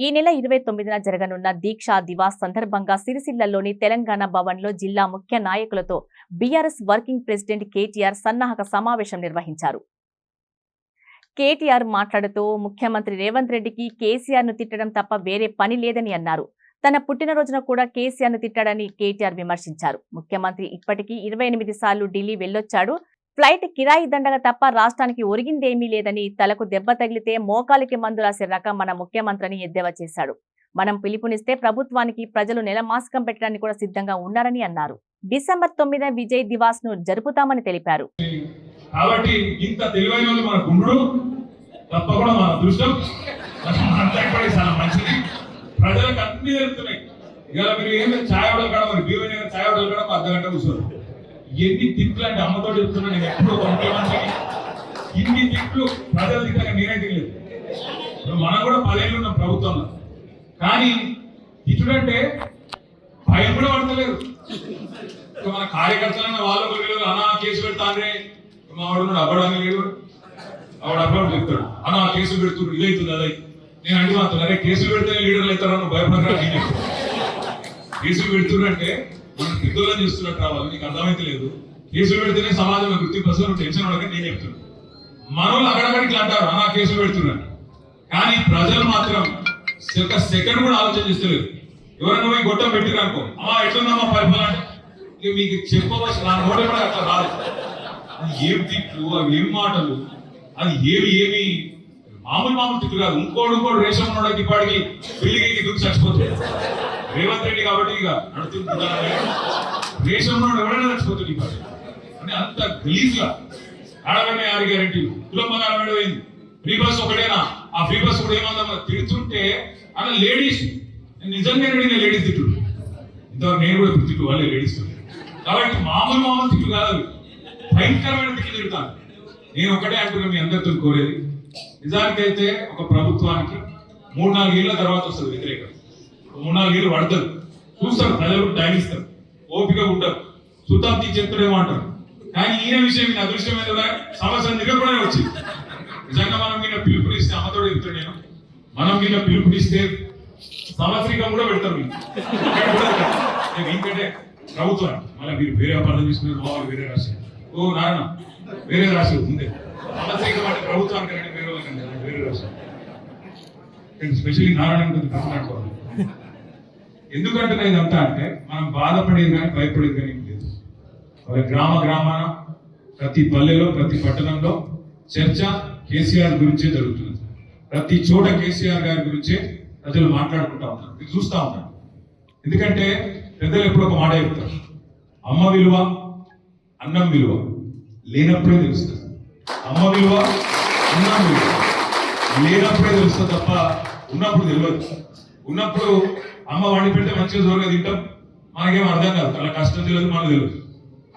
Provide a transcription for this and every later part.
ఈ నెల 29న జరగనున్న దీక్షా దివాస్ సందర్భంగా సిరిసిల్లలోని తెలంగాణ భవన్లో జిల్లా ముఖ్య నాయకులతో బీఆర్ఎస్ వర్కింగ్ ప్రెసిడెంట్ కేటీఆర్ సన్నాహక సమావేశం నిర్వహించారు. కేటీఆర్ మాట్లాడుతూ ముఖ్యమంత్రి రేవంత్ రెడ్డికి కేసీఆర్ ను తిట్టడం తప్ప వేరే పని లేదని అన్నారు. తన పుట్టినరోజున కూడా కేసీఆర్ ను తిట్టాడని కేటీఆర్ విమర్శించారు. ముఖ్యమంత్రి ఇప్పటికీ 28 సార్లు ఢిల్లీ వెళ్లొచ్చాడు. ఫ్లైట్ కిరాయి దండగ తప్ప రాష్ట్రానికి ఒరిగిందేమీ లేదని, తలకు దెబ్బ తగిలితే మోకాలికి మందు రాసే రకం మన ముఖ్యమంత్రిని ఎద్దేవా చేశాడు. మనం పిలుపునిస్తే ప్రభుత్వానికి ప్రజలు నెల మాసికం పెట్టడానికి కూడా సిద్ధంగా ఉన్నారని అన్నారు. డిసెంబర్ 9న విజయ్ దివాస్ ను జరుపుతామని తెలిపారు. కాబట్టి ఇంత తెలివైన వాళ్ళు మనకు ఉండడు, తప్పకుండా మన అదృష్టం, మంచిది. ప్రజలకు అన్ని తెలుస్తున్నాయి. ఇవాళ మీరు ఏమి ఛాయ్ అవడలు కూడా మరి బీవైన ఛాయ్ అవడలు కూడా అర్ధగంట కూర్చోరు. ఎన్ని తిట్లు అంటే అమ్మతో చెప్తున్నా, నేను ఎప్పుడు ముఖ్యమంత్రికి ఇన్ని తిట్లు ప్రజల దిగ్గర నేనే తినలేదు. మనం కూడా 10 ఏళ్ళు ఉన్నాం ప్రభుత్వంలో, కానీ తిట్టుడంటే భయం కూడా పడతలేదు. మన కార్యకర్తలైన వాళ్ళు అన్నా కేసు పెడతానే, మా వాడు అవ్వడానికి లేదు, ఆవిడ అవ్వడం చెప్తాడు అన్నా కేసు పెడుతున్నారు, ఇదవుతుంది అదై. నేను అంటే మాత్రం అరే కేసులు పెడితే లీడర్లు అవుతారని భయపడరా. కేసులు పెడుతున్నంటే మనం పెద్దోళ్ళని చూస్తున్నట్టు రావాలి, నీకు అర్థమైతే లేదు. కేసులు పెడితేనే సమాజంలో గుర్తింపు వస్తుంది, టెన్షన్ పడక నేను చెప్తున్నాను. మనోళ్ళు అక్కడక్కడికి అంటారు అన్నా కేసులు పెడుతున్నారు, కానీ ప్రజలు మాత్రం ఒక సెకండ్ కూడా ఆలోచన చేస్తలేదు. ఎవరైనా పోయి గొట్టం పెట్టిరనుకో, అమ్మా ఎట్లుందమ్మా పరిపాలన అంటే మీకు చెప్పవచ్చు, నా నోట కూడా అట్లా రాదు. అది ఏం తిట్లు, అవి ఏం మాటలు, అది ఏమి మామూలు తిట్లు కాదు. ఇంకోడు రేషన్ ఉన్నోడికి ఇప్పటికి బిల్డింగ్ దూకి చచ్చిపోతుంది. రేవంత్ రెడ్డి కాబట్టి ఇక నడుతుంది. రేషన్ ఉన్నోడు ఎవరైనా చచ్చిపోతుంది ఇప్పటి అంటే అంత గలీజ్ గా. ఆడవైనా 6 గ్యారెంటీలు కులంబంగా ఆడబడిపోయింది. ఫ్రీ బస్ ఒకటేనా, ఆ ఫ్రీ బస్ కూడా ఏమన్నా తిడుతుంటే అలా లేడీస్ నిజంగా లేడీస్ తిట్టు, ఇంతవరకు నేను కూడా ఇప్పుడు తిట్టు వాళ్ళే లేడీస్. కాబట్టి మామూలు తిట్టు కాదు, భయంకరమైన తిట్లు తిడతాను. నేను ఒకటే అంటున్నా, మీ అందరితో కోరేది, నిజానికైతే ఒక ప్రభుత్వానికి 3-4 ఏళ్ల తర్వాత వస్తుంది వ్యతిరేకం. 3-4 ఏళ్ళు పడతారు, చూస్తారు ప్రజలు, డైనిస్తారు, ఓపిక ఉంటారు, సుతాం తీర్చేస్తాడేమో అంటారు. కానీ ఈయన విషయం ఈయన అదృష్టమైన సంవత్సరం తిరగకూడనే వచ్చింది. నిజంగా మనం మీద పిలుపునిస్తే, అమ్మతోడు చెప్తాడు నేను, మనం మీద పిలుపునిస్తే సంవత్సరికం కూడా పెడతారు. ఎందుకంటే ప్రభుత్వం మళ్ళీ మీరు వేరే అపార్థం తీసుకున్నారు, మామూలు వేరే రాశారు. ఓ నారాయణ వేరే రాశారు ముందే, సంవత్సరికం అంటే ప్రభుత్వానికి వేరే వాళ్ళకంటే వేరే రాశారు. స్పెషల్లీ నారాయణ మాట్లాడుకోవాలి. ఎందుకంటే ఇదంతా అంటే మనం బాధపడేది కానీ భయపడేది కానీ లేదు. వాళ్ళ గ్రామాన ప్రతి పల్లెలో ప్రతి పట్టణంలో చర్చ కేసీఆర్ గురించే జరుగుతుంది. ప్రతి చోట కేసీఆర్ గారి గురించే ప్రజలు మాట్లాడుకుంటా ఉన్నారు, మీరు చూస్తూ ఉన్నారు. ఎందుకంటే పెద్దలు ఎప్పుడు ఒక మాట చెప్తారు, అమ్మ విలువ అన్నం విలువ లేనప్పుడే తెలుస్తుంది. అమ్మ విలువ అన్నం విలువ లేనప్పుడే తెలుస్తుంది తప్ప ఉన్నప్పుడు తెలియదు. ఉన్నప్పుడు అమ్మ వండి పెడితే మంచిగా జోరుగా తింటాం, మనకేం అర్థం కాదు, అలా కష్టం తెలియదు, మనకు తెలియదు.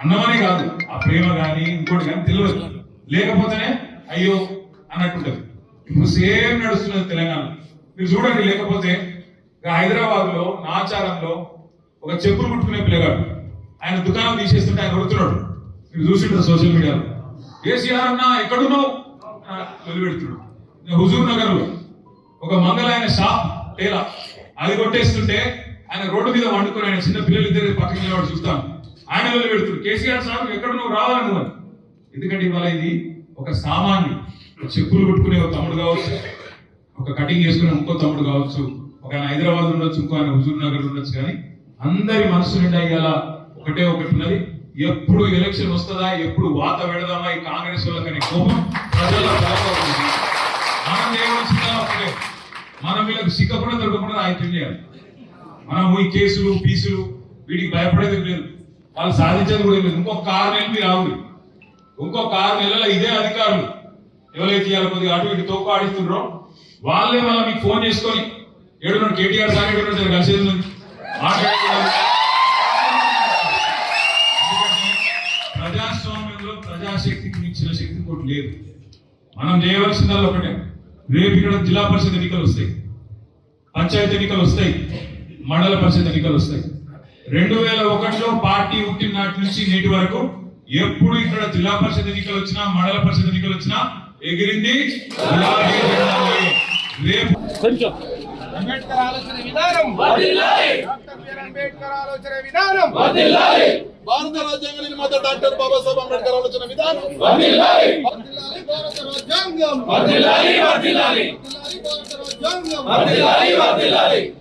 అన్నమనే కాదు, ఆ ప్రేమ కానీ ఇంకోటి కానీ తెలియదు. లేకపోతేనే అయ్యో అన్నట్టుంటది. ఇప్పుడు సేమ్ నడుస్తున్నది తెలంగాణ. మీరు చూడండి, లేకపోతే హైదరాబాద్ లో నాచారంలో ఒక చెప్పులు కుట్టుకునే పిల్లగాడు, ఆయన దుకాణం తీసేస్తుంటే ఆయన కొడుతున్నాడు. మీరు చూసింటారు సోషల్ మీడియాలో, కేసీఆర్ అన్న ఎక్కడున్నావు పెడుతున్నాడు. హుజూర్ నగర్ లో ఒక మంగళాయన షాప్ టేలా, అది కొట్టేస్తుంటే ఆయన రోడ్డు మీద వండుకొని ఆయన చిన్న పిల్లలు ఇద్దరు పక్కన నిలబడి చూస్తాను, ఆయన వెళ్ళి పెడుతున్నాడు, కేసీఆర్ సార్ ఎక్కడ నువ్వు రావాలి నువ్వు అని. ఎందుకంటే ఇవాళ ఇది ఒక సామాన్య చెప్పులు కుట్టుకునే ఒక తమ్ముడు కావచ్చు, ఒక కటింగ్ చేసుకునే ఇంకో తమ్ముడు కావచ్చు, ఒక ఆయన హైదరాబాద్ ఉండొచ్చు, ఇంకో ఆయన హుజూర్ నగర్ ఉండొచ్చు, కానీ అందరి మనసు నిండా ఇవాళ ఒకటే ఒకటి ఉన్నది, ఎప్పుడు ఎలక్షన్ వస్తుందా, ఎప్పుడు వాత పెడదామా ఈ కాంగ్రెస్ వాళ్ళకనే కోపం ప్రజల్లో బలంగా ఉంటుంది. మనం ఏమొచ్చిందా ఒకటే, మనం వీళ్ళకి సిక్కకుండా దొరకకుండా ఆయుధం చేయాలి. మనం ఈ కేసులు పీసులు వీటికి భయపడేది లేదు, వాళ్ళు సాధించేది కూడా లేదు. ఇంకొక 6 నెలలు మీరు ఆవుడు, ఇంకొక 6 నెలల ఇదే అధికారులు ఎవరైతే ఇవాళ కొద్దిగా అటు ఇటు తోపు ఆడిస్తున్నారో వాళ్ళే వాళ్ళ మీకు ఫోన్ చేసుకొని ఏడున్నాడు కేటీఆర్ సార్ ఏడున్నాడు కలిసేది మాట్లాడుతున్నారు. ప్రజాస్వామ్యంలో ప్రజాశక్తికి మించిన శక్తి కూడా లేదు. మనం చేయవలసిందల్లా ఒకటే, రేపు ఇక్కడ జిల్లా పరిషత్ ఎన్నికలు వస్తాయి, పంచాయతీ ఎన్నికలు వస్తాయి, మండల పరిషత్ ఎన్నికలు వస్తాయి. 2001లో పార్టీ పుట్టిన నాటి నుంచి నేటి వరకు ఎప్పుడు ఇక్కడ జిల్లా పరిషత్ ఎన్నికలు వచ్చినా, మండల పరిషత్ ఎన్నికలు వచ్చినా ఎగిరింది రేపు అంబేద్కర్ ఆలోచన విధానం డాక్టర్ బిఆర్ అంబేద్కర్ ఆలోచన విధానం భారత రాజ్యాంగ నిర్మాత డాక్టర్ బాబాసాహెబ్ అంబేద్కర్ ఆలోచన విధానం భారత రాజ్యాంగం భారత రాజ్యాంగం